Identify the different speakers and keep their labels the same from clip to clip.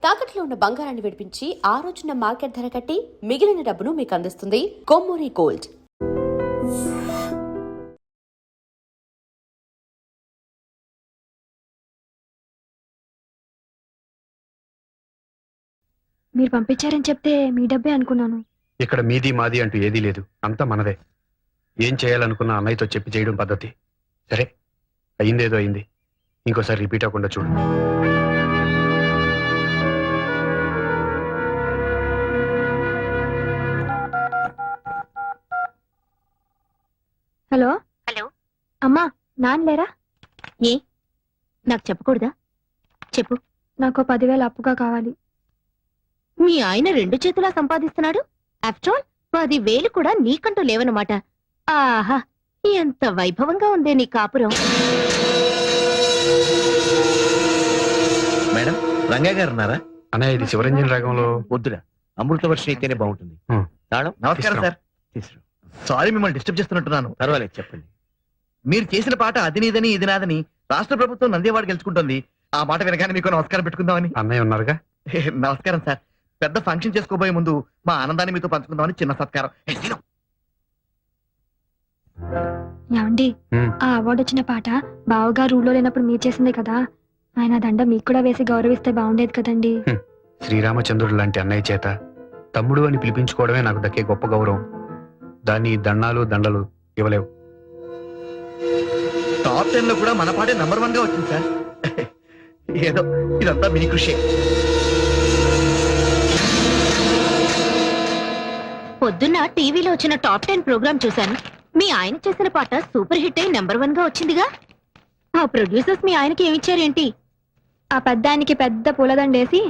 Speaker 1: తాకట్లో ఉన్న బంగారాన్ని విడిపించి ఆ రోజున మార్కెట్ ధర కట్టి మిగిలిన డబ్బును మీకు అందిస్తుంది కొమ్మూరి గోల్డ్.
Speaker 2: మీరు పంపించారని చెప్తే మీ డబ్బే అనుకున్నాను.
Speaker 3: ఇక్కడ మీది మాది అంటూ ఏదీ లేదు, అంతా మనదే. ఏం చేయాలనుకున్నా అన్నయ్యతో చెప్పి చేయడం పద్ధతి. సరే, అయిందేదో అయింది, ఇంకోసారి రిపీట్ అవ్వకుండా చూడు.
Speaker 2: హలో
Speaker 4: హలో
Speaker 2: అమ్మా, నాన్న లేరా?
Speaker 4: ఏ నాకు చెప్పకూడదా? చెప్పు.
Speaker 2: నాకు 10,000 అప్పుగా కావాలి.
Speaker 4: మీ ఆయన 2 చేతులా సంపాదిస్తున్నాడు. ఆఫ్టర్ ఆల్ 10,000 కూడా నీకంటూ లేవన్నమాట. ఆహా, ఎంత వైభవంగా ఉందే నీ కాపురం.
Speaker 5: మేడం, రంగయ్య గారు ఉన్నారా?
Speaker 3: అన్నయ్య, ఇది శివరంజన్ రాగంలో
Speaker 5: వద్దురా, అమృత వర్షం అయితేనే బాగుంటుంది. తాళం.
Speaker 3: నమస్కారం సార్.
Speaker 5: తీసుకురా.
Speaker 6: సారీ, మిమ్మల్ని డిస్టర్బ్ చేస్తున్నట్టున్నాను.
Speaker 5: పర్వాలేదు, చెప్పండి.
Speaker 6: మీరు చేసిన పాట అది నీదని ఇది నాదని రాష్ట్ర ప్రభుత్వం నందేవాడు గెలుచుకుంటుంది. ఆ మాట వినగానే మీకు నమస్కారం పెట్టుకుందామని.
Speaker 3: అన్నయ్య ఉన్నారుగా?
Speaker 6: నమస్కారం సార్. పెద్ద ఫంక్షన్ చేసుకోబోయే ముందు మా ఆనందాన్ని మీతో పంచుకుందామని చిన్న సత్కారం.
Speaker 2: ఏమండి, ఆ అవార్డు వచ్చిన పాట బావగారు ఊళ్ళో లేనప్పుడు మీరు చేసిందే కదా. ఆయన దండ మీకు కూడా వేసి గౌరవిస్తే బాగుండేది కదండి.
Speaker 3: శ్రీరామచంద్రుడు లాంటి అన్నయ్య చేత తమ్ముడు అని పిలిపించుకోవడమే నాకు దక్కే గొప్ప గౌరవం. దాన్ని దండాలు దండలు ఇవ్వలేవు.
Speaker 6: టాప్ 10 లో కూడా మన పాటే నంబర్ 1 గా వచ్చింది సార్. ఏదో ఇదంతా మీ కృషి.
Speaker 4: పొద్దున్న టీవీలో వచ్చిన టాప్ 10 ప్రోగ్రామ్ చూశాను. మీ ఆయన చేసిన పాట సూపర్ హిట్ అయి నెంబర్ 1 గా వచ్చిందిగా. ఆ ప్రొడ్యూసర్స్ మీ ఆయనకి ఏమిచ్చారేంటి?
Speaker 2: ఆ పెద్ద ఆయనకి పెద్ద పూలదండేసి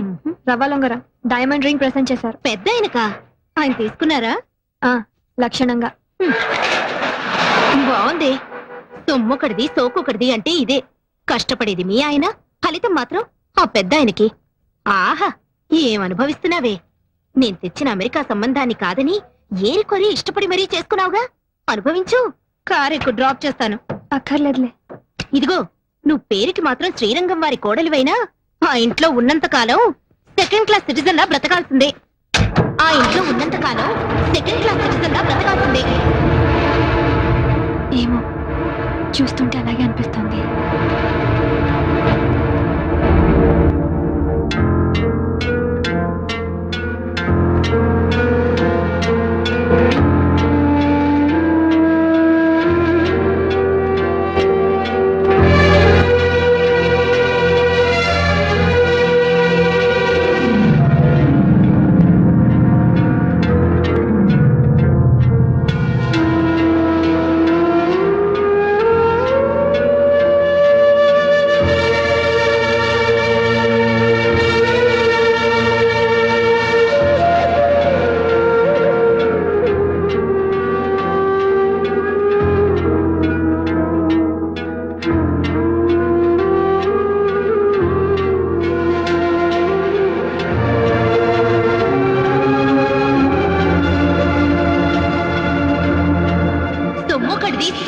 Speaker 2: రవ్వలొంగర డైమండ్ రింగ్ ప్రెసెంట్ చేశారు.
Speaker 4: పెద్ద ఆయనకా? ఆయన తీసుకున్నారా?
Speaker 2: లక్షణంగా.
Speaker 4: బాగుంది. సొమ్మొకటిది సోకొకటిది అంటే ఇదే. కష్టపడేది మీ ఆయన, ఫలితం మాత్రం ఆ పెద్ద ఆయనకి. ఆహా, ఏమనుభవిస్తున్నావే. నేను తెచ్చిన అమెరికా సంబంధాన్ని కాదని ఏరికొరి ఇష్టపడి మరీ చేసుకున్నావుగా. అనుభవించు. కారెక్కు, డ్రాప్ చేస్తాను.
Speaker 2: అక్కర్లేదులే.
Speaker 4: ఇదిగో, నువ్వు పేరుకి మాత్రం శ్రీరంగం వారి కోడలివైనా ఆ ఇంట్లో ఉన్నంత కాలం 2nd క్లాస్ సిటిజన్ లా బ్రతకాల్సిందే. ఆ ఇంట్లో ఉన్నంత కాలం 2nd క్లాస్ సిటిజన్ లా బ్రతకాల్సిందే.
Speaker 2: ఏమో, చూస్తుంటే అలాగే అనిపిస్తుంది.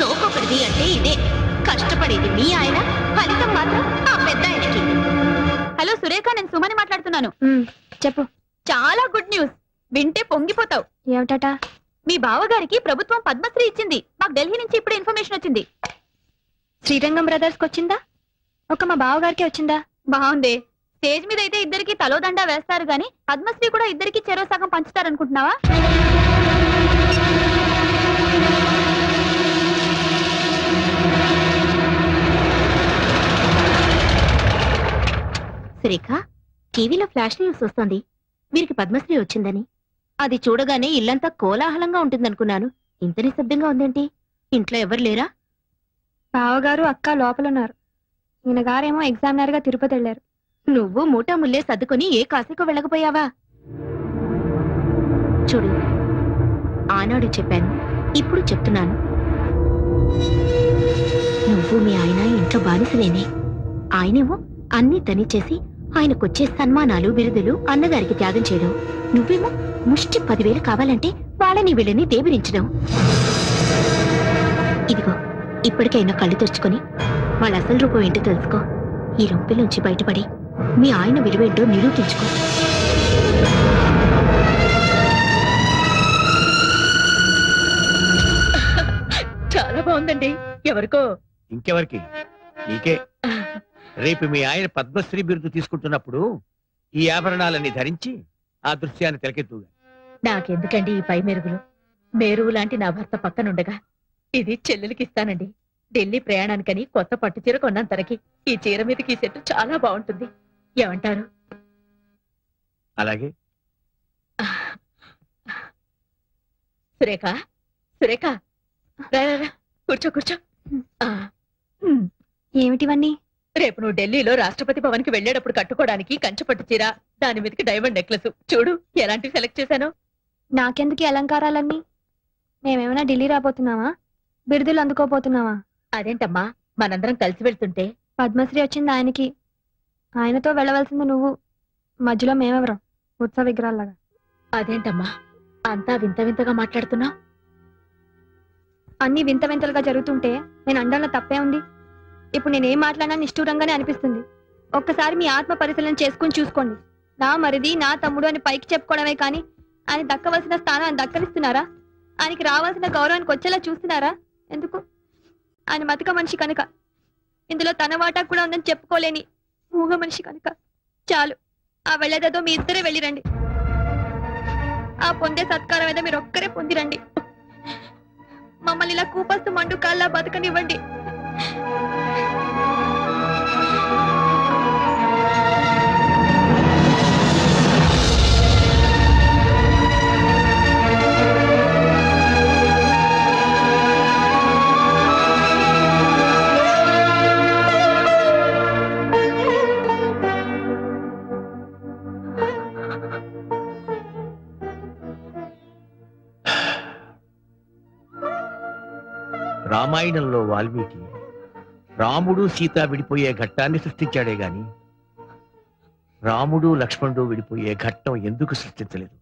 Speaker 4: సోకొకటిది అంటే ఇదే. కష్టపడేది మీ ఆయన, ఫలితం మాత్రం ఆ పెద్ద ఆయనకి. హలో సురేఖ, నేను సుమని మాట్లాడుతున్నాను.
Speaker 2: చెప్పు.
Speaker 4: చాలా గుడ్ న్యూస్. వింటే పొంగిపోతావు.
Speaker 2: ఏమిటట?
Speaker 4: మీ బావగారికి ప్రభుత్వం పద్మశ్రీ ఇచ్చింది. మాకు ఢిల్లీ నుంచి ఇప్పుడు ఇన్ఫర్మేషన్ వచ్చింది.
Speaker 2: శ్రీరంగం బ్రదర్స్ కి వచ్చిందా? ఒక మా బావగారికి వచ్చిందా?
Speaker 4: బాగుంది. స్టేజ్ మీద అయితే ఇద్దరికి తలోదండా వేస్తారు గాని పద్మశ్రీ కూడా ఇద్దరికి చెరో సగం పంచుతారనుకుంటున్నావా? సురేఖ, టీవీలో ఫ్లాష్ న్యూస్ వస్తోంది. వీరికి పద్మశ్రీ వచ్చిందని. అది చూడగానే ఇల్లంతా కోలాహలంగా ఉంటుందనుకున్నాను. ఇంత నిశ్శబ్దంగా ఉందేంటి? ఇంట్లో ఎవరు లేరా?
Speaker 2: బావగారు అక్క లోపలున్నారు. ఈయన గారేమో ఎగ్జామినర్ గా తిరుపతి వెళ్లారు.
Speaker 4: నువ్వు మూటా ముల్లే సర్దుకొని ఏ కాశీకో వెళ్ళకపోయావా? చూడు, ఆనాడు చెప్పాను, ఇప్పుడు చెప్తున్నాను. నువ్వు మీ ఆయన ఇంట్లో బానిసలేనే. ఆయనేమో అన్నీ తని చేసి ఆయనకొచ్చే సన్మానాలు బిరుదులు అన్నగారికి త్యాగం చేయడం. నువ్వేమో ముష్టి 10,000 కావాలంటే వాళ్ళని వీళ్ళని దేబిరించడం. ఇదిగో, ఇప్పటికైనా కళ్ళు తెరుచుకొని వాళ్ళ అసలు రూపం ఏంటో తెలుసుకో. ఈ రొంపిలోంచి బయటపడి మీ ఆయన విలువేంటో నిరూపించుకో. చాలా బాగుందండి. ఎవరికో?
Speaker 5: ఇంకెవరికి? నీకే. రేపు మీ ఆయన పద్మశ్రీ బిరుదు తీసుకుంటున్నప్పుడు ఈ ఆభరణాలన్నీ ధరించి ఆ దృశ్యాన్ని తెలకెత్తుగా.
Speaker 4: నాకెందుకండి ఈ పై మెరుగులు? మేరువు లాంటి నా భర్త పక్కనుండగా ఇది చెల్లెలికి ఇస్తానండి. ఢిల్లీ ప్రయాణానికని కొత్త పట్టు చీర కొన్నాను తనకి. ఈ చీర మీదకి ఈ సెట్ చాలా బాగుంటుంది. ఏమంటారు?
Speaker 5: అలాగే.
Speaker 4: సురేఖ, సురేఖ, రా రా, రా. కూర్చో కూర్చో. ఆ,
Speaker 2: ఏమిటివన్నీ?
Speaker 4: రేపు నువ్వు ఢిల్లీలో రాష్ట్రపతి భవన్ కి వెళ్ళేటప్పుడు కట్టుకోవడానికి కంచు పట్టు చీర, దాని మీదకి డైమండ్ నెక్లెస్. చూడు ఎలాంటివి సెలెక్ట్ చేశాను.
Speaker 2: నాకెందుకు ఈ అలంకారాలన్నీ? మేమేమైనా ఢిల్లీ రాబోతున్నావా? బిరుదులు అందుకోబోతున్నావా?
Speaker 4: అదేంటమ్మా, మనందరం కలిసి వెళ్తుంటే
Speaker 2: పద్మశ్రీ వచ్చింది ఆయనకి, ఆయనతో వెళ్ళవలసింది నువ్వు. మధ్యలో మేమెవరం ఉత్సవ విగ్రహాల్లాగా?
Speaker 4: అదేంటమ్మా అంతా వింత వింతగా మాట్లాడుతున్నావు?
Speaker 2: అన్ని వింత వింతలుగా జరుగుతుంటే నేను అండంలో తప్పే ఉంది. ఇప్పుడు నేనేం మాట్లాడినా నిష్ఠూరంగానే అనిపిస్తుంది. ఒక్కసారి మీ ఆత్మ పరిశీలన చేసుకుని చూసుకోండి. నా మరిది, నా తమ్ముడు అని పైకి చెప్పుకోవడమే కానీ ఆయన దక్కవలసిన స్థానాన్ని దక్కనిస్తున్నారా? ఆయనకి రావాల్సిన గౌరవానికి వచ్చేలా చూస్తున్నారా? ఎందుకు? ఆయన మతిక మనిషి కనుక, ఇందులో తన వాటా కూడా ఉందని చెప్పుకోలేని మూగ మనిషి కనుక. చాలు, ఆ వెళ్ళేదేదో మీ ఇద్దరే వెళ్ళిరండి. ఆ పొందే సత్కారం ఏదో మీరు ఒక్కరే పొందిరండి. మమ్మల్ని ఇలా కూపస్తు మండు కాల్లా బతకనివ్వండి.
Speaker 5: రామాయణంలో వాల్మీకి రాముడు సీత విడిపోయే ఘట్టాన్ని సృష్టించాడే గాని రాముడు లక్ష్మణుడు విడిపోయే ఘట్టం ఎందుకు సృష్టించలేదు?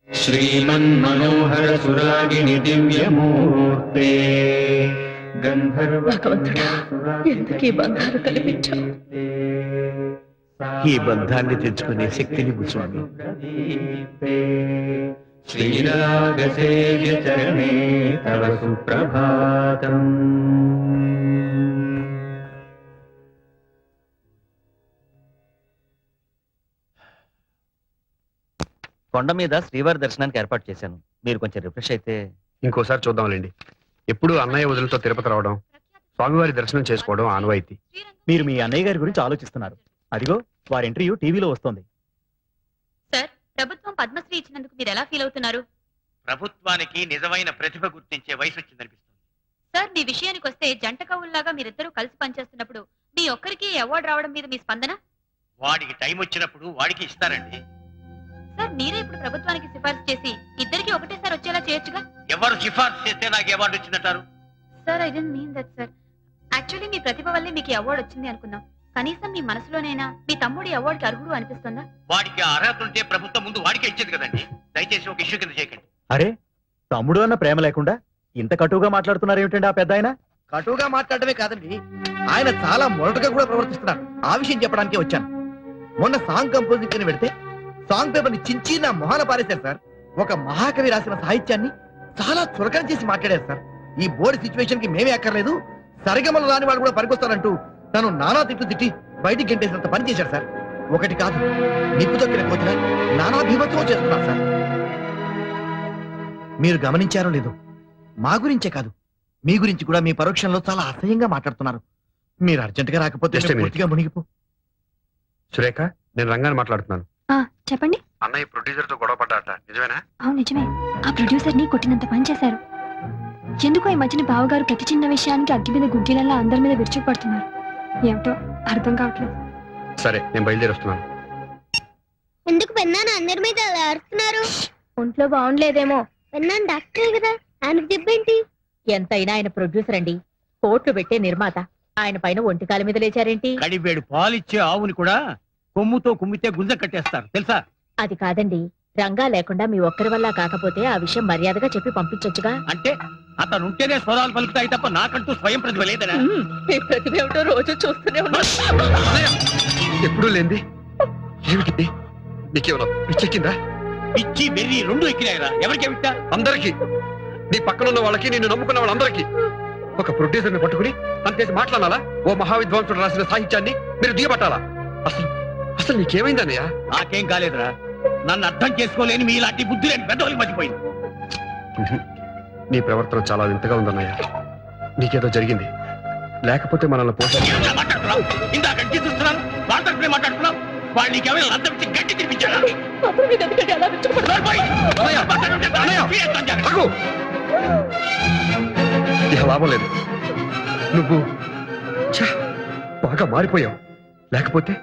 Speaker 7: శ్రీమన్మనోహర సురాగిణి దివ్యమూర్తే
Speaker 4: భగవంతుడా, ఎందుకు ఈ బంధాలు కల్పించావు?
Speaker 5: ఈ బంధాన్ని తెచ్చుకునే శక్తిని స్వామి.
Speaker 7: శ్రీరాగసేవ్య చరణే తవ సుప్రభాతం.
Speaker 6: కొండ మీద శ్రీవారి దర్శనానికి ఏర్పాటు చేశాను. మీరు కొంచెం రిఫ్రెష్ అయితే.
Speaker 3: ఇంకోసారి చూద్దాంలేండి. ఎప్పుడు అన్నయ్య వదులతో తిరుపతి రావడం, స్వామివారి దర్శనం చేసుకోవడం ఆనవాయితీ.
Speaker 8: మీరు మీ అన్నయ్య గారి గురించి ఆలోచిస్తున్నారు. అదిగో వారి ఇంటర్వ్యూ టీవీలో వస్తోంది.
Speaker 4: సార్, ప్రభుత్వం పద్మశ్రీ ఇచ్చినందుకు మీరు ఎలా ఫీల్ అవుతున్నారు?
Speaker 5: ప్రభుత్వానికి నిజమైన ప్రతిభ గుర్తించే వయసు వచ్చిందనిపిస్తుంది.
Speaker 4: సార్, మీ విషయానికి వస్తే జంట కవుల్లాగా మీరిద్దరూ కలిసి పనిచేస్తున్నప్పుడు మీ ఒక్కరికి అవార్డు రావడం మీద మీ స్పందన?
Speaker 5: వాడికి టైం వచ్చినప్పుడు వాడికి ఇస్తారండి.
Speaker 4: సార్, మీరే ఇప్పుడు ప్రభుత్వానికి సిఫార్సు చేసి ఇద్దరికి ఒకటేసారి వచ్చేలా చేయొచ్చుగా?
Speaker 5: ఎవరు సిఫార్సు చేస్తే నాకు అవార్డు వచ్చిందంటారు?
Speaker 4: Sir, I don't mean that sir. Actually మీ ప్రతిభ వల్లే మీకు అవార్డు వచ్చింది అనుకున్నాం. కనీసం మీ మనసులోనైనా మీ తమ్ముడి అవార్డుకి అర్హుడు అనిపిస్తుందా?
Speaker 5: వాడికి అర్హత ఉంటే ప్రభుత్వం ముందు వాడికే ఇచ్చేది కదండి. దయచేసి ఒక ఇష్యూ కింద చేయకండి.
Speaker 8: అరే, తమ్ముడు అన్న ప్రేమ లేకుండా ఇంత కటువుగా మాట్లాడుతున్నారు ఏమిటండి ఆ పెద్ద ఆయన?
Speaker 6: కటువుగా మాట్లాడటమే కాదండి, ఆయన చాలా మొరటుగా కూడా ప్రవర్తిస్తున్నారు. ఆ విషయం చెప్పడానికే వచ్చాను. మొన్న సాంగ్ కంపోజింగ్ అని పెడితే సాంగ్ పేపర్ ని చించి నా మొహాన పారేశారు సార్. ఒక మహాకవి రాసిన సాహిత్యాన్ని చాలా చులకన చేసి మాట్లాడారు సార్. ఈ బోర్డు సిచ్యువేషన్ కి మేమే అక్కర్లేదు, సరిగమలు రాని వాడు కూడా పనికొస్తారంటూ తను నానా తిట్టు తిట్టి బయటికి గంటేసినంత పని చేశారు సార్. ఒకటి కాదు, నిప్పు తొక్కిన కోతిన నానా భీమత్వం చేస్తున్నారు సార్. మీరు గమనించారో లేదో, మా గురించే కాదు మీ గురించి కూడా మీ పరోక్షంలో చాలా అసహ్యంగా మాట్లాడుతున్నారు. మీరు అర్జెంట్ గా రాకపోతే
Speaker 3: Just a minute.
Speaker 6: పూర్తిగా మునిగిపో.
Speaker 3: సురేఖ, నేను రంగాన్ని మాట్లాడుతున్నాను.
Speaker 2: చెప్పండి.
Speaker 3: అన్నయ్య ప్రొడ్యూసర్ తో గొడవ పడ్డాట, నిజమేనా?
Speaker 2: అవును, నిజమే. ఆ ప్రొడ్యూసర్ ని కొట్టినంత పని చేశారు. ఎందుకో ఈ మధ్యన బావగారు ప్రతి చిన్న విషయానికి అగ్గి మీద గుగ్గిలల్లా అందరి మీద విరుచుకుపడుతున్నారు. ఏమిటో అర్థం కావట్లేదు.
Speaker 3: సరే, నేను బయలుదేరి వస్తున్నాను.
Speaker 9: ఎందుకు పెన్నాను అందరి మీద అలా అరుస్తున్నారు?
Speaker 2: ఒంట్లో బాగుండలేదేమో.
Speaker 9: పెన్నాను డాక్టర్ కదా, ఆయనకు దెబ్బేంటి?
Speaker 4: ఎంతైనా ఆయన ప్రొడ్యూసర్ అండి, కోట్లు పెట్టే నిర్మాత. ఆయన పైన ఒంటికాల మీద లేచారేంటి?
Speaker 5: కడివేడు పాలిచ్చే ఆవుని కూడా కొమ్ముతో కుమ్మితే గుంజ కట్టేస్తారు తెలుసా?
Speaker 4: అది కాదండి, రంగా లేకుండా మీ ఒక్కరి వల్ల కాకపోతే ఆ విషయం మర్యాదగా చెప్పి పంపించొచ్చుగా.
Speaker 5: అంటే అతను ఉంటేనే స్వరాలు పలుకుతాయి తప్ప నాకంటూ స్వయం ప్రతిభ లేదనా?
Speaker 2: మీ ప్రతిభ ఏమిటో రోజు చూస్తూనే ఉన్నా.
Speaker 3: ఎప్పుడూ లేంది ఏమిటి? నీకేమన్నా పిచ్చెక్కిందా?
Speaker 5: పిచ్చి బెర్రి రెండు ఎక్కినాయరా. ఎవరికి విట్టా?
Speaker 3: అందరికీ, నీ పక్కన ఉన్న వాళ్ళకి, నిన్ను నమ్ముకున్న వాళ్ళందరికీ. ఒక ప్రొడ్యూసర్ ని పట్టుకుని అంతేసి మాట్లాడాలా? ఓ మహావిద్వాంసుడు రాసిన సాహిత్యాన్ని మీరు దిగబట్టాలా? అసలు అసలు నీకేమైందన్నయ్య?
Speaker 5: నాకేం కాలేదురా. నన్ను అర్థం చేసుకోలేని మీ ఇలాంటి బుద్ధి లేని పెద్దవాళ్ళకి మర్చిపోయింది.
Speaker 3: నీ ప్రవర్తన చాలా వింతగా ఉందన్నయ్య. నీకేదో జరిగింది, లేకపోతే మనల్ని పోషించాలి.
Speaker 5: మాట్లాడుతున్నావు ఇందాక గట్టి చూస్తున్నాను, వాళ్ళ తరపునే మాట్లాడుతున్నావు. వాళ్ళు నీకేమైనా అర్థం ఇచ్చి గట్టి తినిపించారా?
Speaker 2: అప్పుడు మీరు ఎందుకంటే అలా రెచ్చగొడుతున్నారు?
Speaker 3: ఇక లాభం లేదు. నువ్వు ఛ, బాగా మారిపోయావు. లేకపోతే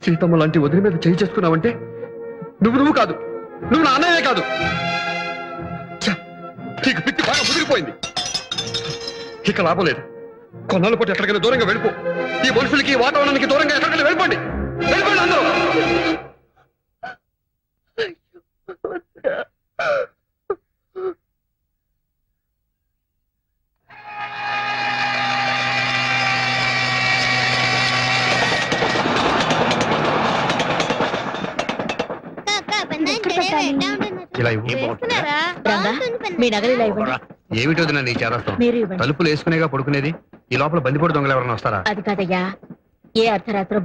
Speaker 3: సీతమ్మ లాంటి వదిలి మీద చేయి చేసుకున్నావంటే నువ్వు కాదు, నువ్వు నా అన్నయ్యే కాదు. ఛ, నీకు పిచ్చి బాగా ముదిరిపోయింది. ఇక లాభం లేదు. కొన్నాళ్ళ పాటు ఎక్కడికైనా దూరంగా వెళ్ళిపో. ఈ మనుషులకి, ఈ వాతావరణానికి దూరంగా ఎక్కడికైనా వెళ్ళిపోండి. వెళ్ళిపోండి అందరూ. ఇలా ఇవ్వు.
Speaker 4: రంగా, మీ నగలు ఇలా ఇవ్వండి.
Speaker 3: ఏమిటో నీ చేరస్తాం.
Speaker 4: మీరు ఇవ్వండి.
Speaker 3: తలుపులు వేసుకునేగా పడుకునేది. ఈ లోపల బందిపోటు దొంగలు ఎవరైనా వస్తారా?
Speaker 4: అది కాదయ్యా, ఏ అర్ధరాత్రో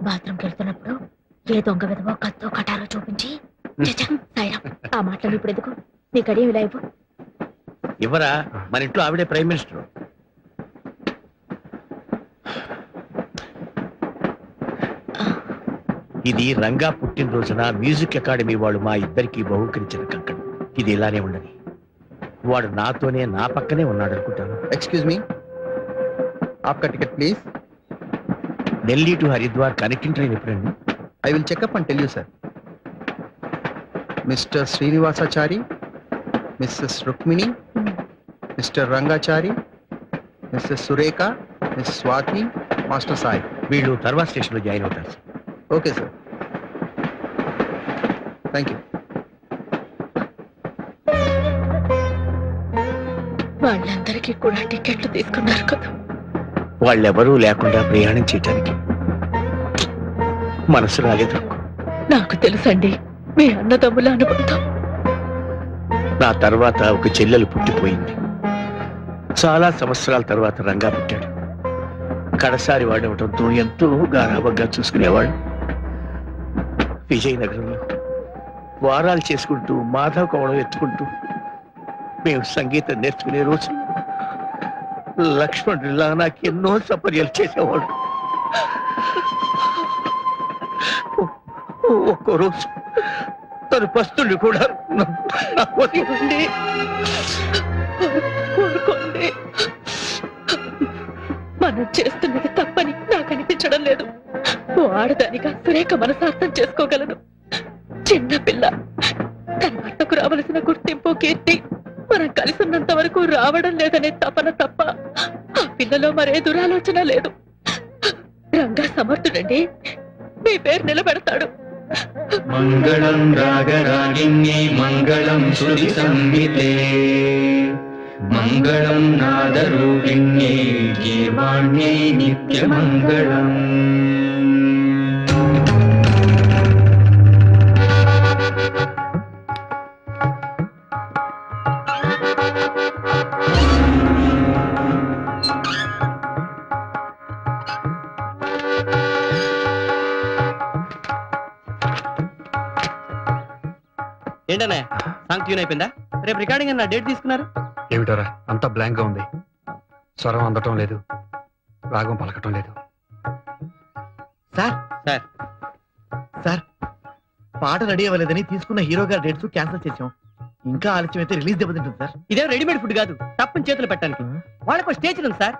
Speaker 4: బాత్రూమ్కి వెళ్తున్నప్పుడు ఏ దొంగ విధవో కత్తో కటారో చూపించి సాయిరాం, ఆ మాటలు ఇప్పుడు ఎందుకు? నీ కడియం ఇలా ఇవ్వు.
Speaker 5: ఇవ్వరా, మన ఇంట్లో ఆవిడే ప్రైమ్ మినిస్టర్. ఇది రంగా పుట్టినరోజున మ్యూజిక్ అకాడమీ వాళ్ళు మా ఇద్దరికి బహుకరించిన కంకణం. ఇది ఇలానే ఉండని. వాడు నాతోనే నా పక్కనే ఉన్నాడు అనుకుంటాను.
Speaker 6: ఎక్స్క్యూజ్ మీ, ఆప్కా ticket please.
Speaker 5: Delhi to Haridwar connecting train ఎప్పుడండి?
Speaker 6: I will check up and tell you, sir. Mr. Srinivasachari, Mrs. Rukmini, Mr. Rangachari, Mrs. Sureka, Miss Swati, Master Sai.
Speaker 5: వీళ్ళు తర్వాత స్టేషన్ లో జాయిన్ అవుతారు.
Speaker 6: Okay, sir. Thank you.
Speaker 4: వాళ్ళందరికీ కూడా టికెట్లు తీసుకున్నారు కదా.
Speaker 5: వాళ్ళెవరూ లేకుండా ప్రయాణం చేయటానికి మనసు రాలేదు.
Speaker 4: నాకు తెలుసండి మీ అన్నదమ్ముల అనుబంధం.
Speaker 5: నా తర్వాత ఒక చెల్లెలు పుట్టిపోయింది. చాలా సంవత్సరాల తర్వాత రంగా పుట్టాడు. కడసారి వాడవటంతో ఎంతో గారాబంగా చూసుకునేవాడు. విజయనగరంలో వారాలు చేసుకుంటూ మాధవ కోవడం ఎత్తుకుంటూ మేము సంగీతం నేర్చుకునే రోజు లక్ష్మణుడిలా నాకు ఎన్నో సపర్యలు చేసేవాడు. ఒక్కో రోజు తను పస్తుల్ని కూడా
Speaker 4: ఊరుకోండి. మనం చేస్తున్నది తప్పని నాకు అనిపించడం లేదు. ఓ ఆడదానిగా సురేఖ మనసార్థం చేసుకోగలను. చిన్న పిల్ల, తన భర్తకు రావలసిన గుర్తింపు, కీర్తి మనం కలిసి ఉన్నంత వరకు రావడం లేదనే తపన తప్ప ఆ పిల్లలో మరే దురాలోచన లేదు. రంగా సమర్థుడండి, మీ పేరు నిలబెడతాడు.
Speaker 7: మంగళం రాగరాగిణ్యై మంగళం శృతి సంహితే మంగళం నాదరూపిణ్యై గీర్వాణ్యై నిత్యమంగళం.
Speaker 6: ఏంటనే సాంగ్ ట్యూన్ అయిపోయిందా? రేపు రికార్డింగ్ అన్న డేట్ తీసుకున్నారు?
Speaker 3: ఏమిటోరా, అంతా బ్లాంక్ గా ఉంది. స్వరం అందటం లేదు, రాగం పలకటం లేదు.
Speaker 6: సార్ సార్ సార్ పాట రెడీ అవ్వలేదని తీసుకున్న హీరో గారి డేట్స్ క్యాన్సిల్ చేసాం. ఇంకా ఆలస్యం అయితే రిలీజ్ దెబ్బతింటుంది సార్.
Speaker 10: ఇదే రెడీమేడ్ ఫుడ్ కాదు, తప్పని చేతులు పెట్టడానికి. వాళ్ళకు స్టేజ్ ఉంది సార్,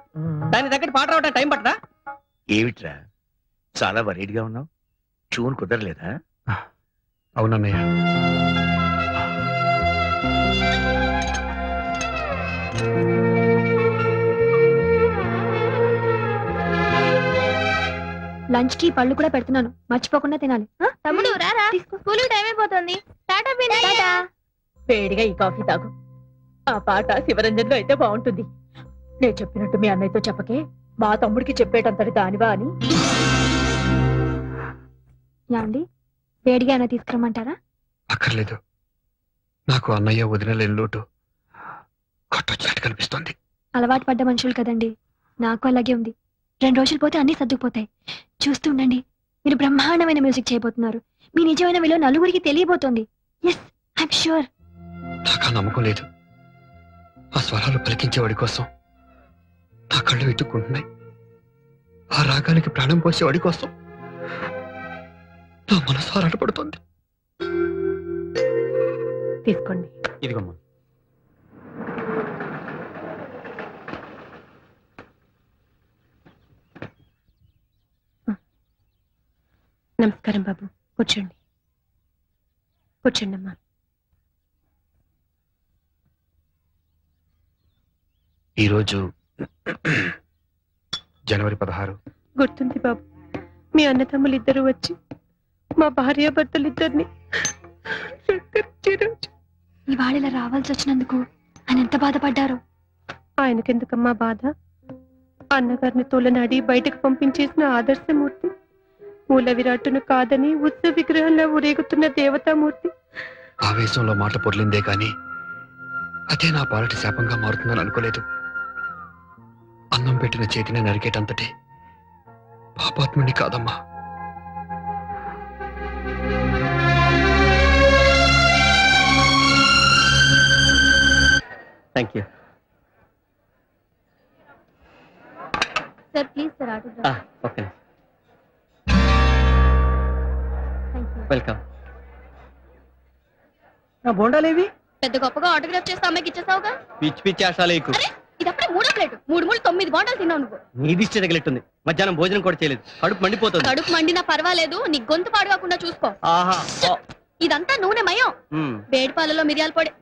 Speaker 10: దాని దగ్గర పాట రావడానికి టైం పట్టదా?
Speaker 5: ఏమిట్రా చాలా వరీడ్గా ఉన్నావు? ట్యూన్ కుదరలేదా?
Speaker 3: అవునన్నయ్య.
Speaker 2: లంచ్ కి పళ్ళు కూడా పెడుతున్నాను, మర్చిపోకుండా తినాలి.
Speaker 9: తమ్ముడు రారా, స్కూల్ టైం అయిపోతుంది. టాటా పిన్ని.
Speaker 4: వేడిగా ఈ కాఫీ తాగు. ఆ పాట శివరంజన్లో అయితే బాగుంటుంది. నేను చెప్పినట్టు మీ అన్నయ్యతో చెప్పకే, మా తమ్ముడికి చెప్పేటంతటి దానివా అని.
Speaker 2: యాండి వేడిగా అయినా తీసుకురమ్మంటారా?
Speaker 3: అక్కర్లేదు. నాకు అన్నయ్య వదినలేని లోటు కొట్టొచ్చినట్టు కనిపిస్తోంది.
Speaker 2: అలవాటు పడ్డ మనుషులు కదండి, నాకు అలాగే ఉంది. 2 రోజులు పోతే అన్ని సర్దుకుపోతాయి. చూస్తూ ఉండండి, మీరు బ్రహ్మాండమైన మ్యూజిక్ చేయబోతున్నారు. మీ నిజమైన విలువ నలుగురికి తెలియబోతోంది. Yes, I'm sure.
Speaker 3: నాకు ఆ నమ్మకం లేదు. ఆ స్వరాలు పలికించేవాడి కోసం నా కళ్ళు వెతుక్కుంటున్నాయి. ఆ రాగానికి ప్రాణం పోసేవాడి కోసం నా మనసు ఆరాటపడుతోంది.
Speaker 4: తీసుకోండి.
Speaker 8: ఇదిగమ్మా.
Speaker 4: నమస్కారం బాబు, కూర్చోండి. కూర్చోండి అమ్మా.
Speaker 3: ఈరోజు జనవరి 16.
Speaker 4: గుర్తుంది బాబు, మీ అన్నతమ్ములు ఇద్దరు వచ్చి మా భార్యాభర్తలిద్దరిని
Speaker 2: ఇవాళ ఇలా రావాల్సి వచ్చినందుకు ఆయన ఎంత బాధపడ్డారో.
Speaker 4: ఆయనకెందుకమ్మా బాధ? అన్నగారిని తోలనాడి బయటకు పంపించేసిన ఆదర్శమూర్తి, మూల విరాట్టును కాదని ఉత్సవ విగ్రహంలో ఊరేగుతున్న దేవతామూర్తి.
Speaker 3: ఆవేశంలో మాట పొర్లిందే కాని అదే నా పాలటి శాపంగా మారుతుందని అనుకోలేదు. అన్నం పెట్టిన చేతిని నరికేటంతటి పాపాత్ముని కాదమ్మా.
Speaker 10: Thank you
Speaker 2: sir please sir autograph.
Speaker 10: Okay
Speaker 2: thank you.
Speaker 10: Welcome. నా బోండాలేవి?
Speaker 2: పెద్ద గొప్పగా ఆటోగ్రాఫ్ చేస్తే అమ్మాయికి ఇచ్చేసావుగా.
Speaker 10: పిచ్చి పిచ్చి ఆశాలేకు.
Speaker 2: ఇది అప్పుడే 3వ ప్లేట్. 3 9 బాండాలు తిన్నావు నువ్వు.
Speaker 10: నీ దిష్టి తగిలిట్టుంది. మధ్యాహ్నం భోజనం కూడా చేయలేదు, కడుపు మండిపోతుంది.
Speaker 2: కడుపు మండినా పర్వాలేదు, నీ గొంతు పాడుకోకుండా చూసుకో.
Speaker 10: ఆహా.
Speaker 2: ఇదంతా నూనె మయం. వేడి పాలలో మిరియాల పొడి.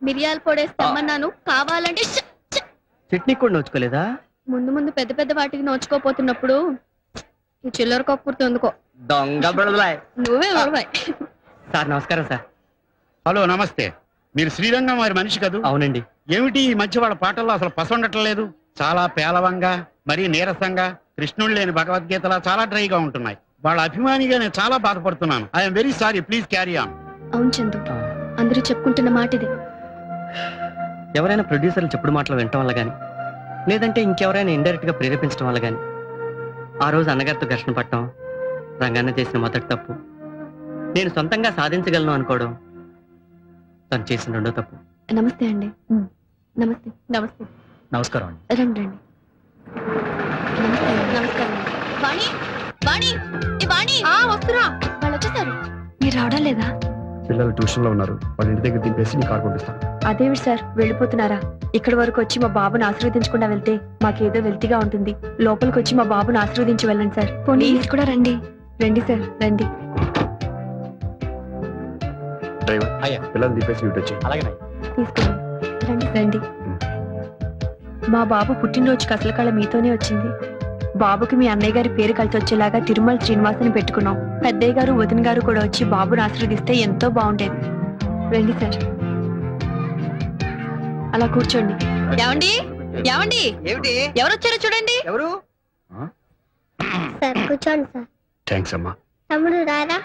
Speaker 2: మిరియాల పొడేస్తే అమ్మన్నాను, కావాలంటే
Speaker 10: చట్నీ కూడా నోచుకోలేదా?
Speaker 2: ముందు ముందు పెద్ద పెద్ద వాటికి నోచుకోపోతున్నప్పుడు ఈ చిల్లర కప్పుర్తి ఎందుకో.
Speaker 10: దొంగ బుడదలాయ్.
Speaker 2: నువ్వే ఉడవాయి.
Speaker 10: సార్ నమస్కారం సార్.
Speaker 11: హలో, నమస్తే. మీరు శ్రీరంగం వారి మనిషి కదూ?
Speaker 10: అవునండి.
Speaker 11: ఏమిటి ఈ మధ్య వాళ్ళ పాటల్లో అసలు పసండటం లేదు? చాలా పేలవంగా, మరీ నీరసంగా, కృష్ణుడు లేని భగవద్గీతలా చాలా డ్రైగా ఉంటున్నాయి. వాళ్ళ అభిమానిగా నేను చాలా బాధపడుతున్నాను. I'm very sorry, please carry on.
Speaker 2: అవును చందు, అందరూ చెప్పుకుంటున్న మాట ఇదే.
Speaker 10: ఎవరైనా ప్రొడ్యూసర్లు చెప్పుడు మాటలు వినటం వల్ల గాని, లేదంటే ఇంకెవరైనా ఇండైరెక్ట్ గా ప్రేరేపించడం వల్ల గాని, ఆ రోజు అన్నగారితో ఘర్షణ పట్టడం రంగాన్న చేసిన మొదటి తప్పు. నేను సొంతంగా సాధించగలను అనుకోవడం తను చేసిన రెండో తప్పు.
Speaker 2: నమస్తే అండి. నమస్తే. నమస్తే.
Speaker 8: నమస్కారం అండి.
Speaker 2: రండి రండి. నమస్తే. నమస్కారం. వాణి, వాణి, ఏ వాణి. వస్తున్నా. వాళ్ళు వచ్చేసారు. మీరు రావడం లేదా?
Speaker 3: పిల్లలు ట్యూషన్ లో ఉన్నారు. వాళ్ళ ఇంటి దగ్గర దింపేసి నీ కారు పంపిస్తాను.
Speaker 2: అదేవి సార్, వెళ్ళిపోతున్నారా? ఇక్కడి వరకు వచ్చి మా బాబుని ఆశీర్వదించకుండా వెళ్తే మాకేదో వెల్తిగా ఉంటుంది. లోపలికి వచ్చి మా బాబుని ఆశీర్వదించి వెళ్ళండి సార్. ప్లీజ్ కూడా రండి. రండి సార్, రండి.
Speaker 3: డ్రైవర్,
Speaker 8: అయ్యా.
Speaker 3: పిల్లలు దింపేసి ఇటు వచ్చి.
Speaker 8: అలాగే.
Speaker 2: తీసుకోండి. రండి రండి. మా బాబు పుట్టినరోజుకి అసలు కళ మీతోనే వచ్చింది. బాబుకి మీ అన్నయ్య గారి పేరు కలిసి వచ్చేలాగా తిరుమల శ్రీనివాసని పెట్టుకున్నాం. పెద్దయ్య గారు వదిన గారు కూడా వచ్చి బాబుని ఆశీర్వదిస్తే ఎంతో బాగుండేది. రండి సార్, అలా కూర్చోండి. ఏమండి, ఏమండి,
Speaker 6: ఏమిటి?
Speaker 2: ఎవరు వచ్చారో చూడండి.
Speaker 6: ఎవరు?
Speaker 9: సార్ కూర్చోండి సార్.
Speaker 3: థ్యాంక్స్ అమ్మా.
Speaker 9: తమ్ముడు రారా?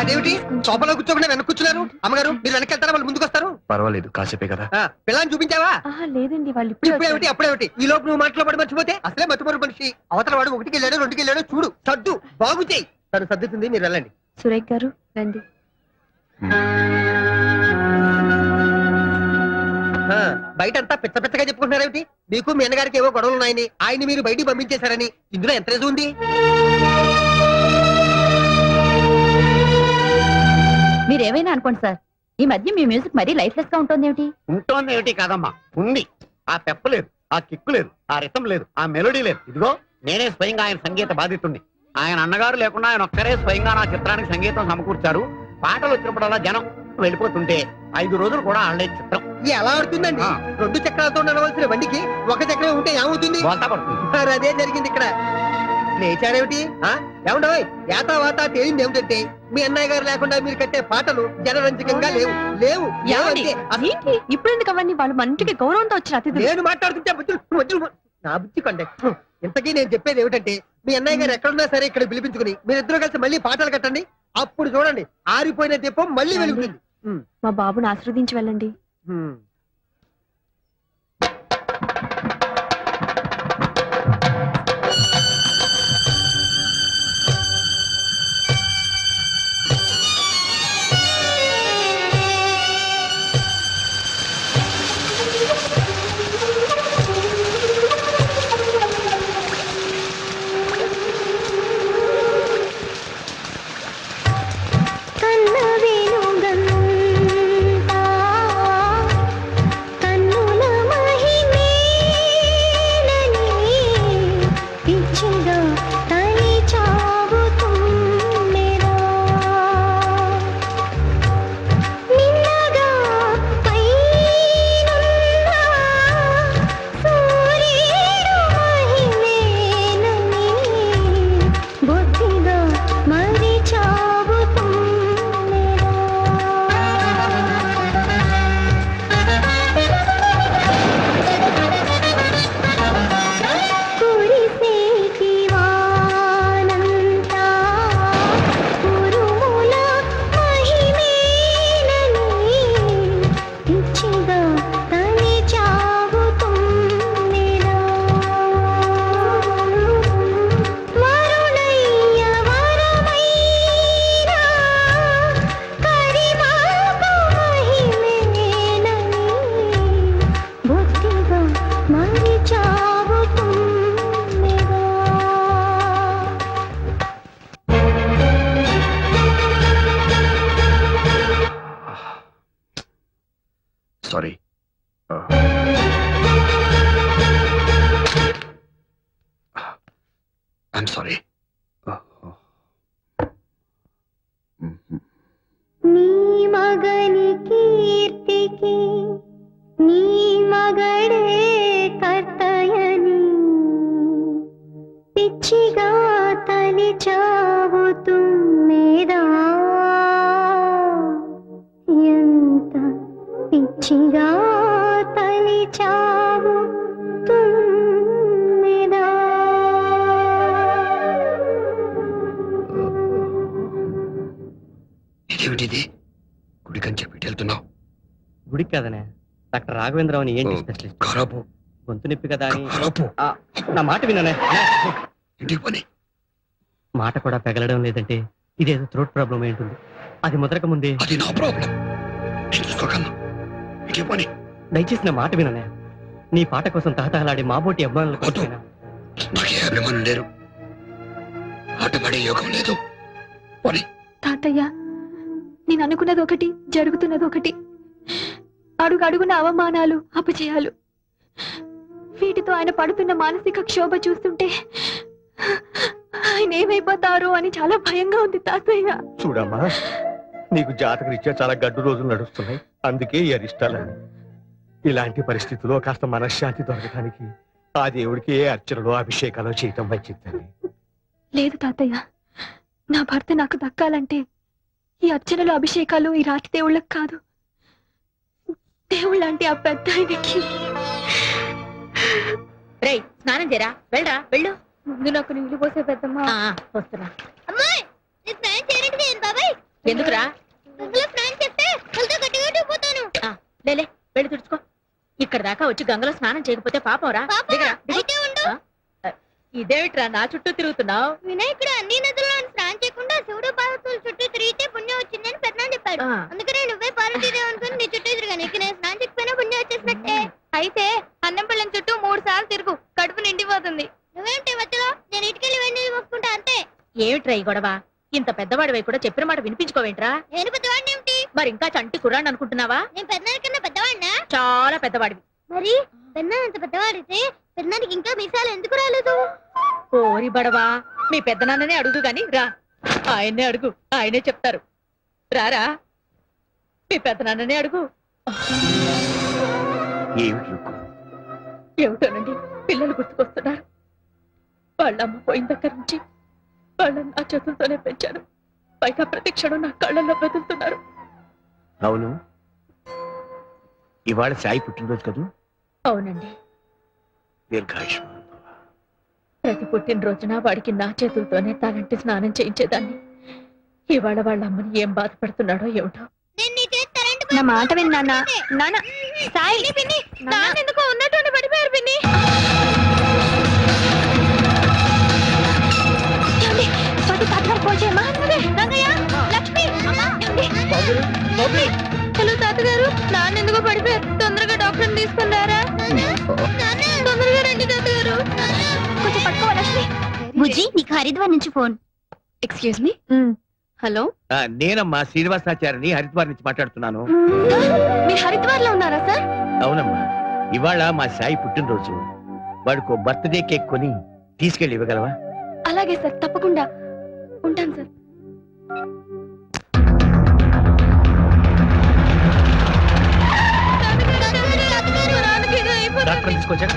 Speaker 6: అదేమిటి సోఫాలో కూర్చోకుండా వెనక్కి కూర్చున్నారు? అమ్మగారు మీరు వెనక్కి వెళ్తారా, వాళ్ళు ముందుకు వస్తారు?
Speaker 3: పర్వాలేదు, కాసేపే కదా.
Speaker 6: పిల్లని చూపించావా?
Speaker 2: లేదండి, వాళ్ళు
Speaker 6: ఇప్పుడేమిటి అప్పుడేమిటి? ఈ లోపు నువ్వు మాటలో పడి మర్చిపోతే అసలే మర్చిపోరు మనిషి. అవతల వాడు 1కి వెళ్ళాడు 2కి వెళ్ళాడు, చూడు సర్దు బాగు చేయి. తను సర్దుతుంది, మీరు వెళ్ళండి.
Speaker 2: సురేఖ్ గారు రండి.
Speaker 6: బయట అంతా పిచ్చ పిచ్చగా చెప్పుకుంటున్నారేమిటి? మీకు మీ అన్నగారికి ఏవో గొడవలు ఉన్నాయని, ఆయన మీరు బయటికి పంపించేశారని. ఇందులో ఎంత రేజు ఉంది?
Speaker 4: మీరేమైనా అనుకోండి సార్, ఈ మధ్య మీ మ్యూజిక్ మరీ లైఫ్లెస్ గా ఉంటుంది ఏమిటి?
Speaker 11: ఉంటోంది ఏమిటి కాదమ్మా, ఉంది. ఆ పెప్ప లేదు, ఆ కిక్కు లేదు, ఆ రితం లేదు, ఆ మెలోడీ లేదు. ఇదిగో నేనే స్వయంగా ఆయన సంగీత బాధితుణ్ణి. ఆయన అన్నగారు లేకుండా ఆయన ఒక్కరే స్వయంగా నా చిత్రానికి సంగీతం సమకూర్చారు. పాటలు వచ్చినప్పుడల్లా జనం వెళ్ళిపోతుంటే 5 రోజులు కూడా ఆడలేదు చిత్రం.
Speaker 6: ఎలా ఆడుతుందండి? 2 చక్రాలతో నడవలసిన బండికి 1 చక్రం ఉంటే ఏమవుతుంది?
Speaker 11: బోల్తా పడుతుంది.
Speaker 6: మరి అదే జరిగింది ఇక్కడ. లేచారేమిటి? ఏమండో యాతా వాతా తేలింది ఏమిటంటే మీ అన్నయ్య గారు లేకుండా మీరు కట్టే పాటలు జనరంజకంగా లేవు లేవు లేవు అంతే.
Speaker 2: ఏంటి ఇప్పుడు ఎందుకు అవన్నీ? వాళ్ళు మన ఇంటికి గౌరవంతో వచ్చిన అతిథులు.
Speaker 6: నేను మాట్లాడుతుంటే బుద్ధులు నా బుద్ధి కంటే. ఇంతకీ నేను చెప్పేది ఏమిటంటే మీ అన్నయ్య గారు ఎక్కడున్నా సరే ఇక్కడ పిలిపించుకుని మీరిద్దరూ కలిసి మళ్ళీ పాటలు కట్టండి. అప్పుడు చూడండి ఆరిపోయిన దీపం మళ్ళీ వెలుగుతుంది.
Speaker 2: మా బాబుని ఆశీర్వదించి వెళ్ళండి.
Speaker 3: సారీ. I'm sorry.
Speaker 9: నీ మగని కీర్తికి నీ మగడే కర్తయని పిచ్చిగా తలిచావు తుమ్మెదా, ఎంత పిచ్చిగా తలిచావు తుమ్మెదా.
Speaker 3: ఇదేమిటిది? గుడికని చెప్పి వెళ్తున్నావు?
Speaker 10: గుడికి కదనే, డాక్టర్ రాఘవేంద్రరావు అని ఏంటి స్పెషలిస్ట్.
Speaker 3: ఖరాబు
Speaker 10: గొంతు నొప్పి కదా అని.
Speaker 3: ఖరాబు.
Speaker 10: నా మాట విననే.
Speaker 3: ఇంటికి పని.
Speaker 10: మాట కూడా పెగలడం లేదంటే ఇదేదో థ్రోట్ ప్రాబ్లం అయి ఉంటుంది. అది ముదరక ముందే.
Speaker 3: అది నా ప్రాబ్లం, నేను చూసుకోగలను. ఇంటికి పని.
Speaker 10: దయచేసి నా మాట విననే. నీ పాట కోసం తహతహలాడే మాబోటి అభిమానుల కోసం
Speaker 3: నాకే అభిమానులు లేరు, ఆటపడే యోగం లేదు. పని.
Speaker 2: తాతయ్య, నేను అనుకున్నది ఒకటి, జరుగుతున్నది ఒకటి. అడుగు అడుగున అవమానాలు, అపజయాలు. వీటితో ఆయన పడుతున్న మానసిక క్షోభ చూస్తుంటే ఆయన ఏమైపోతారో అని చాలా భయంగా ఉంది తాతయ్య.
Speaker 8: చూడమ్మా, నీకు జాతక రీత్యా చాలా గడ్డు రోజులు నడుస్తున్నాయి, అందుకే ఈ అరిష్టాలని. ఇలాంటి పరిస్థితుల్లో కాస్త మనశ్శాంతి దొరకడానికి ఆ దేవుడికి ఏ అర్చనలో అభిషేకాలు చేయటం మంచిది.
Speaker 2: లేదు తాతయ్య, నా భర్త నాకు దక్కాలంటే ఈ అర్చనలు, అభిషేకాలు ఈ రాతి దేవుళ్ళకి కాదు, దేవుళ్ళంటే ఆ పెద్ద ఆయనకి.
Speaker 4: రేయ్, స్నానం చేయరా, వెళ్ళరా, వెళ్ళు.
Speaker 2: ముందు నాకు నీళ్లు పోసే పెద్దమ్మా.
Speaker 4: వస్తున్నా.
Speaker 9: అమ్మాయి నీ స్నానం చేయడానికి నేను బాబాయ్
Speaker 4: ఎందుకురా?
Speaker 9: గంగలో స్నానం చేస్తే కలతో గట్టిగా పోతాను.
Speaker 4: లేలే, వెళ్ళి తుడుచుకో. ఇక్కడ దాకా వచ్చి గంగలో స్నానం చేయకపోతే పాపం రా.
Speaker 9: అయితే ఉండు.
Speaker 4: ఇదేమిట్రా నా చుట్టూ తిరుగుతున్నావు?
Speaker 9: వినాయకుడు అన్ని నదుల్లో స్నానం చేయకుండా శివుడు పార్వతుల చుట్టూ తిరిగితే పుణ్యం వచ్చిందని పెద్దనాన్న చెప్పాడు. అందుకనే నువ్వే పార్వతీదేవి అనుకుని నీ చుట్టూ తిరిగాను. ఇక నేను స్నానం చేయకపోయినా పుణ్యం వచ్చేసినట్టే. అయితే అన్నం పళ్ళెం చుట్టూ 3 సార్లు తిరుగు, కడుపు నిండిపోతుంది. నువ్వేంటి మధ్యలో? నేను ఇటుకెళ్ళి వెండి మొక్కుంటా అంతే.
Speaker 4: ఏమిట్రా ఈ గొడవ? ఇంత పెద్దవాడివై కూడా చెప్పిన మాట వినిపించుకోవేంట్రా?
Speaker 9: నేను పెద్దవాడిని ఏమిటి?
Speaker 4: మరి ఇంకా చంటి కుర్రాన్ని అనుకుంటున్నావా?
Speaker 9: నేను పెద్దనాన్న కన్నా పెద్దవాడినా?
Speaker 4: చాలా పెద్దవాడివి.
Speaker 9: మరి పెద్దనాన్న అంత పెద్దవాడితే పెద్దనానికి ఇంకా మీసాలు ఎందుకు రాలేదు?
Speaker 4: ఓరి బడవా, మీ పెద్దనాన్ననే అడుగు గాని రా. ఆయన్నే అడుగు, ఆయనే చెప్తారు. రారా, మీ పెద్దనాన్ననే అడుగు.
Speaker 5: ఏమిటి రుక్కు?
Speaker 4: ఏమిటోనండి, పిల్లలు గుర్తుకొస్తున్నారు. వాళ్ళమ్మ పోయిన దగ్గర నుంచి వాళ్ళని నా చేతులతోనే పెంచాను. పైగా ప్రతి క్షణం నా కళ్ళల్లో బతుకుతున్నారు.
Speaker 5: అవును, ఇవాళ సాయి పుట్టినరోజు కదూ?
Speaker 4: అవునండి,
Speaker 5: దీర్ఘాయుష్మాన్ భవ.
Speaker 4: ప్రతి పుట్టినరోజున వాడికి నా చేతులతోనే తలంటి స్నానం చేయించేదాన్ని. ఇవాళ వాళ్ళ అమ్మని ఏం బాధపడుతున్నాడో ఏమిటో.
Speaker 9: నేను నీ చేతి కరెంటు
Speaker 2: నా మాట విను నాన్న. నాన్న, సాయి
Speaker 9: పిన్ని
Speaker 2: నాన్నెందుకో ఉన్నట్టు పడిపోయారు పిన్ని. ఏమండి, పది తాతగారు ఫోన్ చేయమ్మా. రంగయ్య, లక్ష్మి, ఏమండి? హలో తాతగారు, నాన్నెందుకో పడిపోయారు. తొందరగా డాక్టర్ తీసుకుని రారా. తొందరగా రండి తాతగారు. కొంచెం పట్టుకో లక్ష్మి.
Speaker 9: బుజ్జి, నీకు హరిద్వార్ నుంచి ఫోన్.
Speaker 2: Excuse me. హలో,
Speaker 5: నేనమ్మా శ్రీనివాసాచార్యని హరిద్వార్ నుంచి మాట్లాడుతున్నాను.
Speaker 2: మీరు హరిద్వార్ లో ఉన్నారా సార్?
Speaker 5: అవునమ్మా, ఇవాళ మా సాయి పుట్టినరోజు. వాడికి బర్త్డే కేక్ కొని తీసుకెళ్ళి ఇవ్వగలవా?
Speaker 2: అలాగే సార్, తప్పకుండా. ఉంటాను సార్.
Speaker 8: డాక్టర్ తీసుకొచ్చాక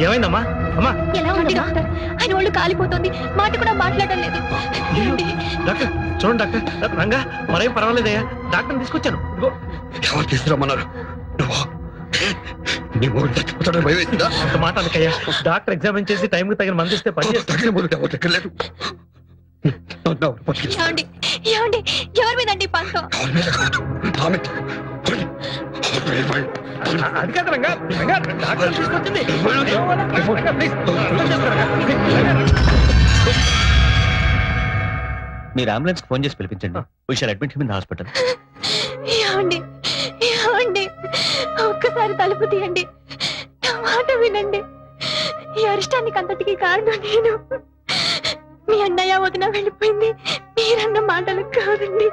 Speaker 8: ఏమైందమ్మా? అమ్మా
Speaker 2: ఎలా ఉంది డాక్టర్? ఆయన ఒళ్ళు కాలిపోతుంది, మాట కూడా మాట్లాడడం లేదు.
Speaker 8: డాక్టర్ చూడండి డాక్టర్. రంగా మరేం పర్వాలేదయ్యా, డాక్టర్ తీసుకొచ్చాను. ఇదిగో.
Speaker 3: ఎవరు తీసుకురమ్మన్నారు? నువ్వా? నీ మొగుడు చచ్చిపోతాడని భయం వేసిందా?
Speaker 8: అంత మాట అనకయ్యా. డాక్టర్ ఎగ్జామిన్ చేసి టైంకి తగిన మంది ఇస్తే పని చేస్తాను.
Speaker 3: తగిన మొగుడు ఎవరు దగ్గర లేదు.
Speaker 2: ఏమండి, ఏమండి, ఎవరి మీదండి పంతో?
Speaker 8: అది కాదు రంగా, డాక్టర్ తీసుకొచ్చింది.
Speaker 10: మీరు అంబులెన్స్ ఫోన్ చేసి పిలిపించండి. We shall admit him in hospital.
Speaker 2: ఏమండి, ఏమండి, ఒక్కసారి తలుపు తీయండి. నా మాట వినండి. ఈ అరిష్టానికి అంతటికి కారణం నేను. మీ అన్నయ్య వదిన వెళ్ళిపోయింది మీరన్న మాటలు కాదండి,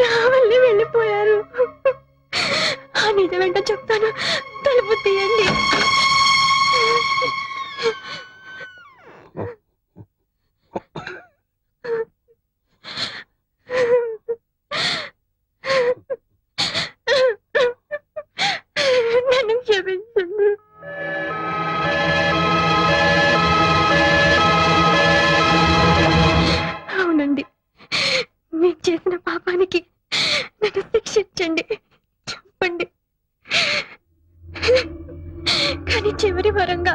Speaker 2: నా వల్లే వెళ్ళిపోయారు. ఆ నిజమేంటో చెప్తాను, తలుపు తీయండి. నన్ను క్షమించండి. అవునండి, మీకు చేసిన పాపానికి నన్ను శిక్షించండి, చెప్పండి. కానీ చివరి వరంగా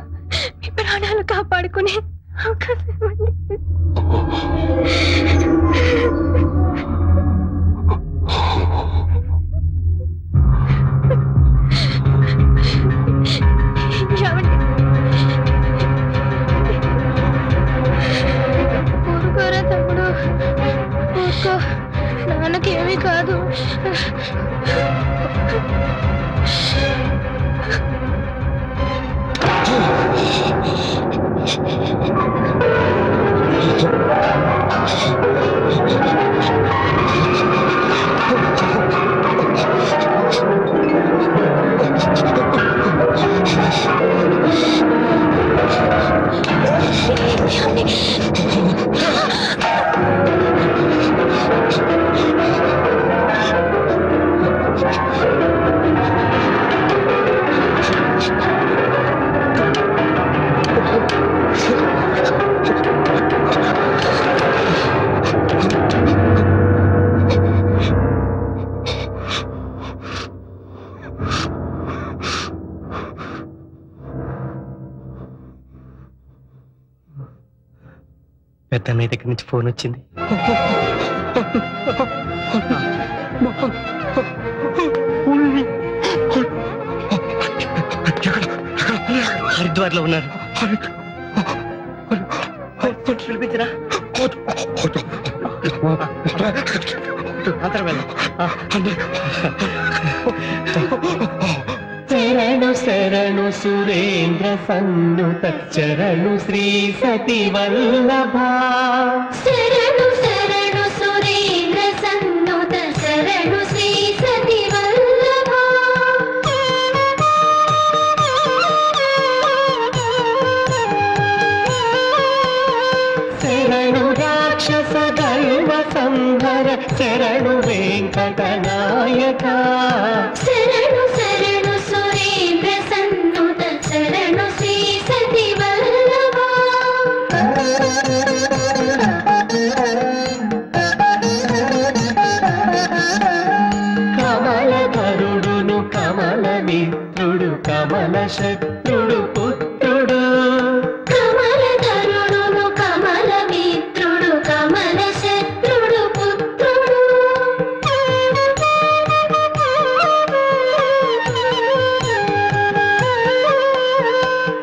Speaker 2: మీ ప్రాణాలు కాపాడుకునే అవకాశం ఇవ్వండి. ఏమండి? ఊరుకోరా తమ్ముడు, ఊరుకో. నాన్నకేమీ కాదు.
Speaker 10: పెద్దన్నయ్య దగ్గర నుంచి ఫోన్ వచ్చింది. హరిద్వార్ లో ఉన్నారు. పిలిపించరా? అందరం వెళ్దాం. శరణు శరణు సురేంద్ర సన్నుత శరణు శ్రీ సతి వల్లభ.
Speaker 9: శరణు శరణు సురేంద్ర
Speaker 7: శరణు రాక్షస దైవ సంహర శరణు వెంకటనాయక
Speaker 9: శరణు శరణు సురేంద్ర సన్నుత శరణు శ్రీ సతి వల్లభ
Speaker 7: కమలధరుడును కమల మిత్రుడు కమల శత్రుడు పుత్రుడు
Speaker 9: కమలధరుడును కమల మిత్రుడు కమల శత్రుడు పుత్రుడు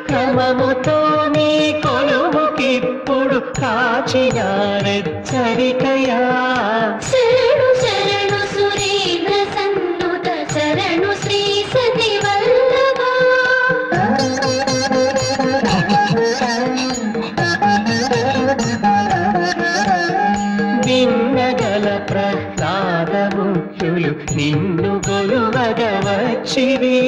Speaker 7: క్రమముతో నీ కొలువుకిప్పుడు కాచినారెచ్చరికయా
Speaker 9: శరణు శరణు సురేంద్ర సన్నుత శరణు శ్రీ సతి వల్లభ
Speaker 7: విన్నగల ప్రహ్లాద ముఖ్యులు నిన్ను కొలువగ వచ్చిరి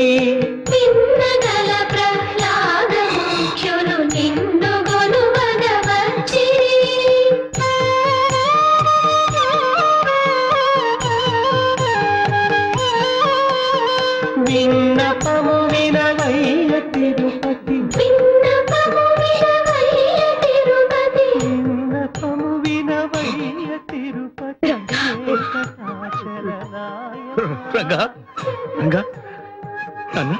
Speaker 9: పిన్నగల ప్రహ్లాద ముఖ్యులు నిన్ను గొలువగ వచ్చిరి
Speaker 7: విన్నపము వినవయ్య తిరుపతి
Speaker 9: విన్నపము వినవయ్య తిరుపతి
Speaker 7: విన్నపము వినవయ్య తిరుపతి ఏకటాచలనాయ.
Speaker 5: రంగా రంగా నాన్న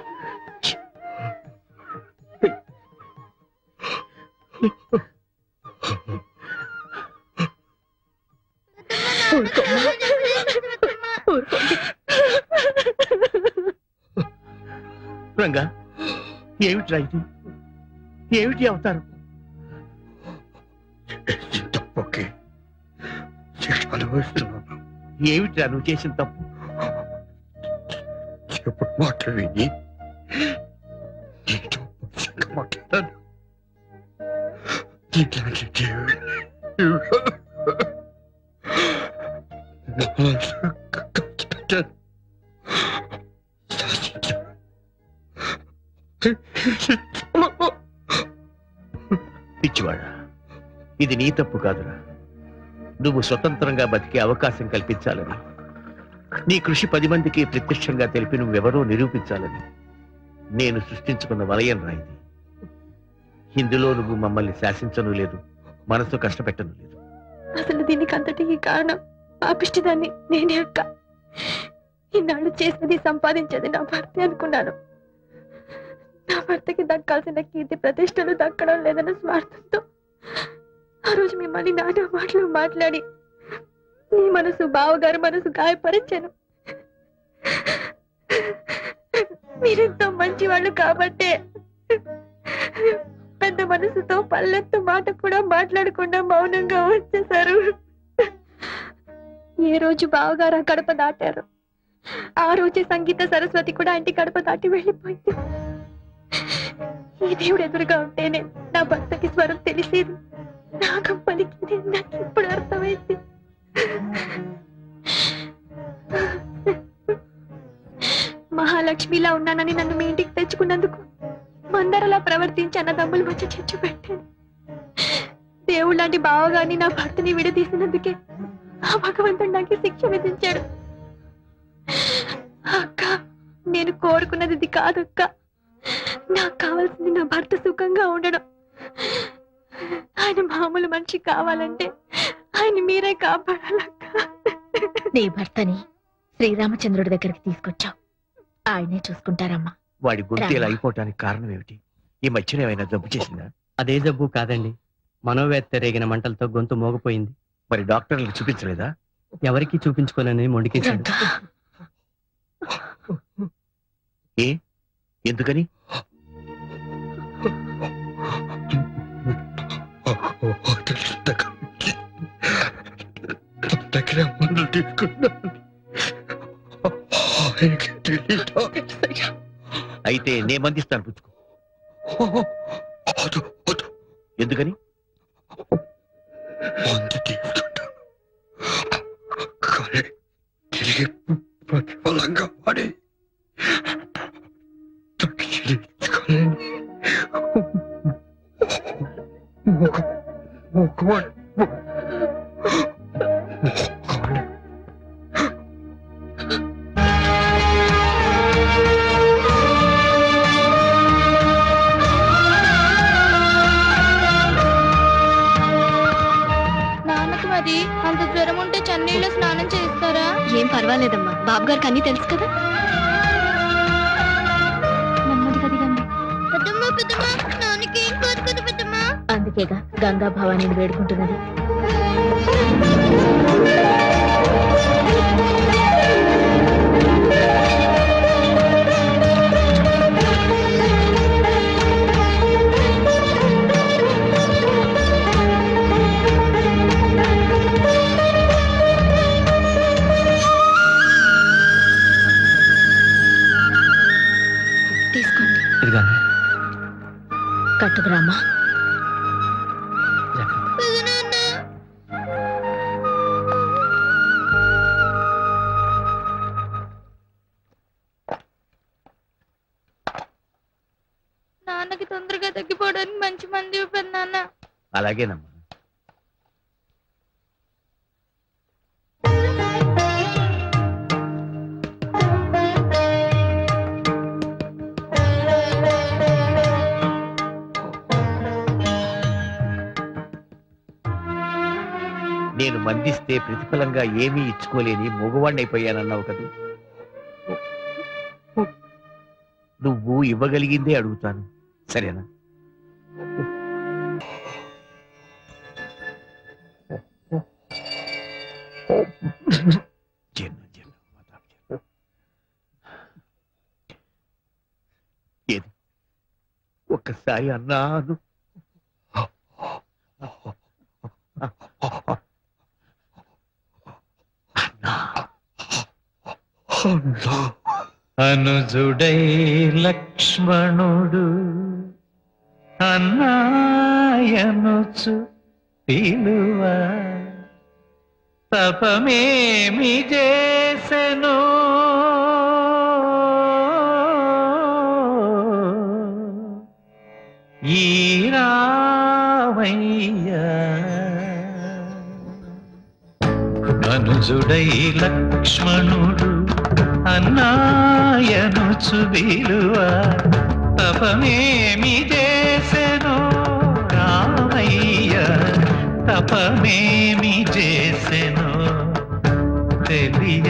Speaker 5: రంగా ఏమిటి ఇది ఏమిటి అవతారం
Speaker 3: తప్పకి శిక్ష అనుభవిస్తున్నాను.
Speaker 5: ఏమిటి నువ్వు చేసిన తప్పు
Speaker 3: ఎప్పుడు మాట విని నీతో పరుషంగా మాట్లాడాను. ఇట్లాంటి దేవుడిని నా మనసు కష్టపెట్టాను. శాసించాను.
Speaker 5: పిచ్చివాడా ఇది నీ తప్పు కాదురా నువ్వు స్వతంత్రంగా బతికే అవకాశం కల్పించాలని నీ కృషి 10 మందికి ప్రత్యక్షంగా తెలిపి నువ్వెవరో నిరూపించాలని నేను సృష్టించుకున్న వలయం రా ఇది ఇందులో నువ్వు మమ్మల్ని శాసించను లేదు మనసు కష్టపెట్టను లేదు
Speaker 2: అసలు దీనికి అంతటికి కారణం పాపిష్టిదాన్ని నేనే అక్క. ఇన్నాళ్ళు చేసినది సంపాదించేది నా భర్త అనుకున్నాను. నా భర్తకి దక్కాల్సిన కీర్తి ప్రతిష్టలు దక్కడం లేదన్న స్వార్థంతో ఆ రోజు మిమ్మల్ని నానా మాటలు మాట్లాడి నీ మనసు బావగారు మనసు గాయపరిచాను. మీరెంతో మంచి వాళ్ళు కాబట్టే పెద్ద మనసుతో పల్లెత్తు మాట కూడా మాట్లాడకుండా మౌనంగా వచ్చేశారు. ఏ రోజు బావగారు ఆ గడప దాటారు ఆ రోజే సంగీత సరస్వతి కూడా ఇంటి గడప దాటి వెళ్ళిపోయింది. ఈ దేవుడు ఎదురుగా ఉంటేనే నా భర్తకి స్వరం తెలిసేది. నాగం పలికింది నాకు ఇప్పుడు అర్థమైంది. మహాలక్ష్మిలా ఉన్నానని నన్ను మీ ఇంటికి తెచ్చుకున్నందుకు మందరలా ప్రవర్తించి అన్నదమ్ముల మధ్య చిచ్చు పెట్టాను. దేవుడు లాంటి బావగారిని నా భర్తని విడదీసినందుకే ఆ భగవంతుడు నాకు శిక్ష విధించాడు. అక్క నేను కోరుకున్నది ఇది కాదక్క. నాకు కావాల్సింది నా భర్త సుఖంగా ఉండడం. ఆయన మామూలు మనిషి కావాలంటే ఆయన మీరే కాపాడాలక్క.
Speaker 4: నీ భర్తని శ్రీరామచంద్రుడి దగ్గరికి తీసుకొచ్చావు. ఆయనే చూసుకుంటారమ్మా.
Speaker 5: వాడి గొంతు ఇలా అయిపోవటానికి కారణం ఏమిటి ఈ మధ్యన ఏమైనా జబ్బు చేసిందా
Speaker 10: అదే జబ్బు కాదండి, మనోవేత్త రేగిన మంటలతో గొంతు మోగపోయింది.
Speaker 5: మరి డాక్టర్లకు చూపించలేదా
Speaker 10: ఎవరికి చూపించుకోనని మొండికేశాడు.
Speaker 5: ఏ ఎందుకని
Speaker 3: దగ్గర మందులు తీసుకున్నాను. ఆయనకి తెలీదా?
Speaker 5: అయితే నే మందిస్తాను పుచ్చుకో
Speaker 3: వద్దు, వద్దు.
Speaker 5: ఎందుకని
Speaker 3: మందు తీసుకుంటాను కానీ తిరిగి ప్రతిఫలంగా వాడి తగ్గించుకోలేని మూకుమాడి
Speaker 9: నాన్నకు మరి అంత జ్వరం ఉంటే చన్నీళ్ళు స్నానం చేస్తారా?
Speaker 2: ఏం పర్వాలేదమ్మా, బాబు గారికి అన్ని తెలుసు కదా. నెమ్మదిగా దిగండి.
Speaker 9: పెద్దమ్మ పెద్దమ్మ నాన్నకి ఏం కాదు కదా పెద్దమ్మ.
Speaker 4: అందుకేగా గంగా భవానీని వేడుకుంటున్నది.
Speaker 2: తీసుకోండి.
Speaker 10: ఇదిగోండి.
Speaker 4: కట్టుకురామా.
Speaker 9: పెదనాన్న నాన్నకి తొందరగా తగ్గిపోవడానికి మంచి మంది పెద్దనాన్న.
Speaker 5: అలాగేనమ్మా. నేను మందిస్తే ప్రతిఫలంగా ఏమీ ఇచ్చుకోలేని మగవాణ్ణైపోయానన్నావు కదూ. నువ్వు ఇవ్వగలిగిందే అడుగుతాను, సరేనా? ఏది ఒక్కసారి అన్నాను.
Speaker 7: అనుజుడై లక్ష్మణుడు అన్నాయనుచు పిలువ తపమేమి చేసెను ఈ రామయ్య. అనుజుడై లక్ష్మణుడు అన్నాయనుచు విలువ తపమేమి చేసెను రామయ్య, తపమేమి చేసెను తెలియ.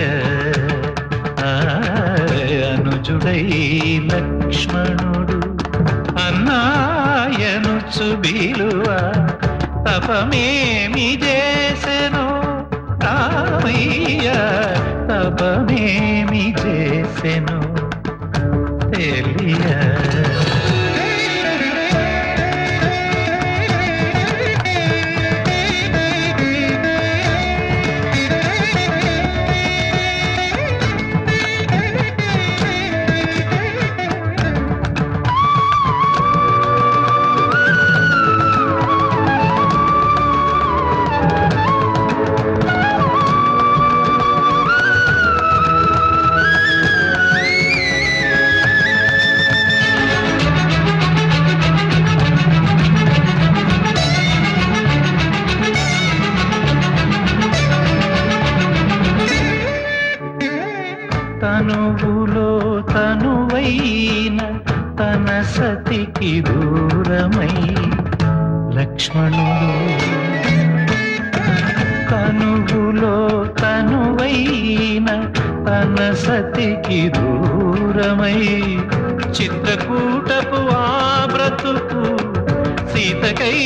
Speaker 7: అనుజుడై లక్ష్మణుడు అన్నాయనుచు విలువ తపమేమి చేసెను రామయ్య, తపమేమి చేసెను తెలియ. తనువులో తనువైన తన సతికి దూరమై లక్ష్మణుడు, తనువులో తనువైన తన సతికి దూరమై చిత్రకూటపు ఆ బ్రతుకు సీతకై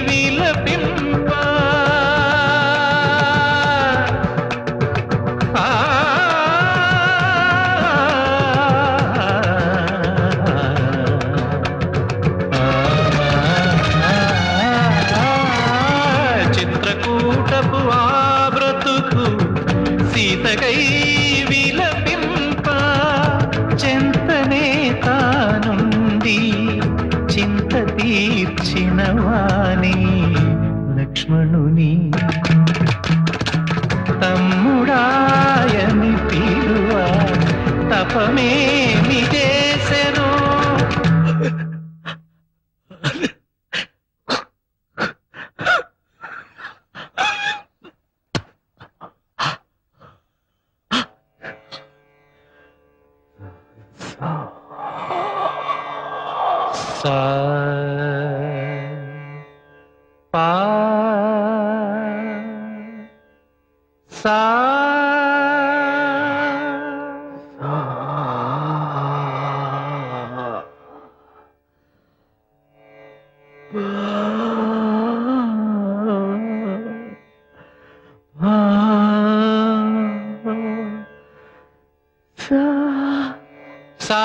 Speaker 7: విలపింప. చిత్రకూటపు ఆ బ్రతుకు సీతకై విలపింప. చెంతనే తానుండి చింత తీర్చిన వాణి లక్ష్మణుని తమ్ముడాయని పిలువ తపమేమి చేసెను. సా పా సా సా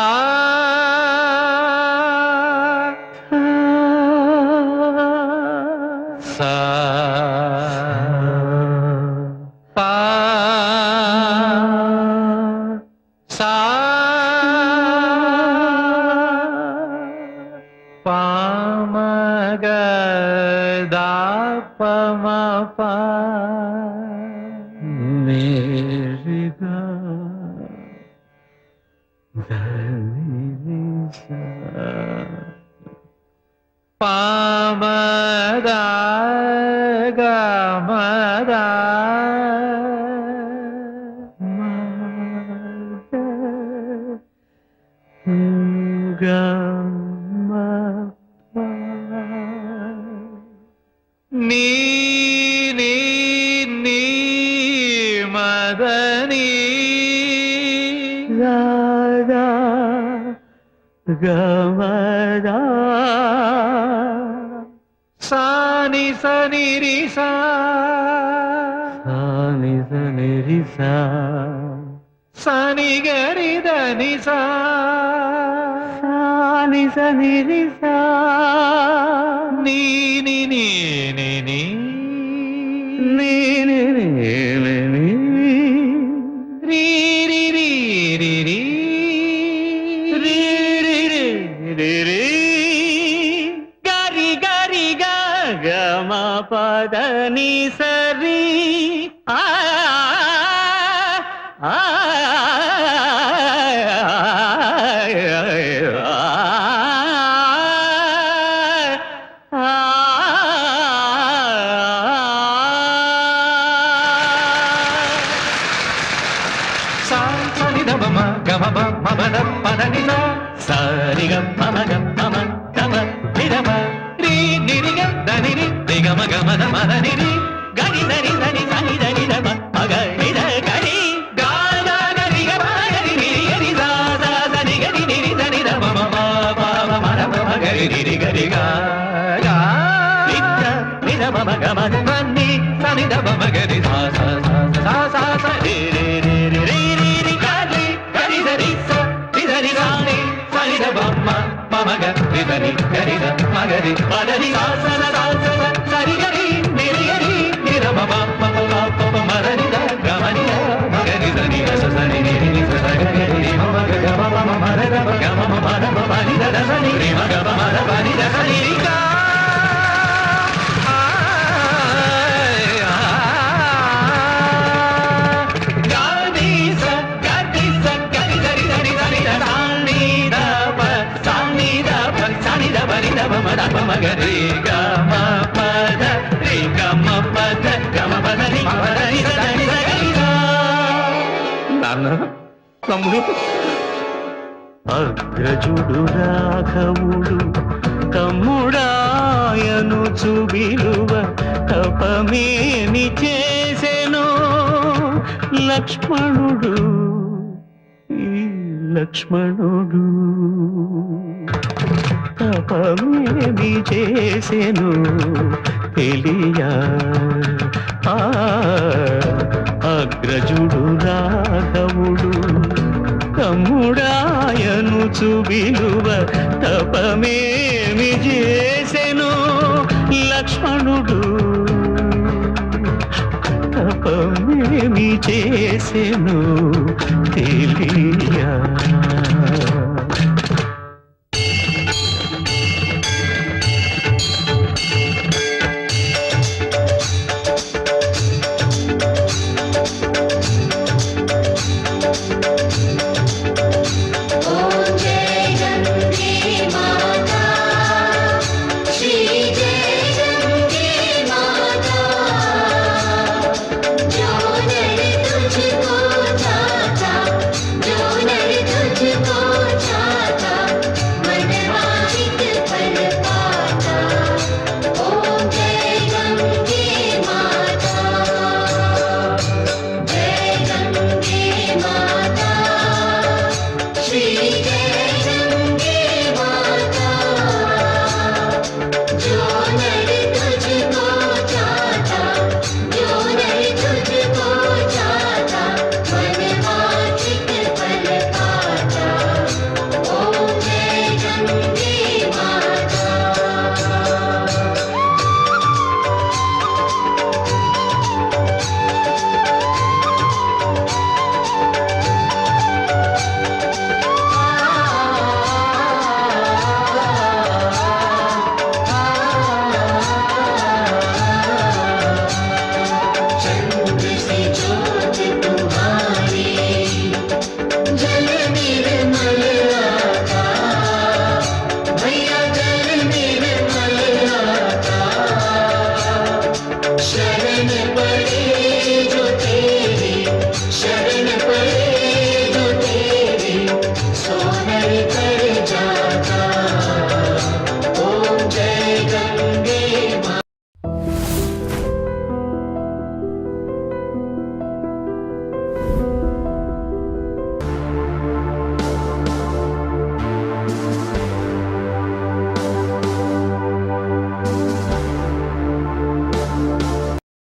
Speaker 7: సా పా సా పామగ దా పమ పా మేరిగా పామదా గమదా నీ నీ నీ మదని రాగా గమదా సాని సని రి సా సాని సని రి సా సాని గరి దని సా సాని సని రి సా నీ ని ని ని ని ని ని ని ని రి రి రి రి రి రి రి రి రి గరి గరి గ గమ పద ని సరి ఆ ఆ తమ్ముడు అగ్రజుడు రాఘవుడు తమ్ముడాయను చుబిలువ తపమేమి చేసెను లక్ష్మణుడు ఈ లక్ష్మణుడు తపమేమి చేసెను తెలియా అగ్రజుడు రాఘవుడు తమ్ముడాయను చుబిలువ తపమేమి చేసెను లక్ష్మణుడు తపమేమి చేసెను తెలియా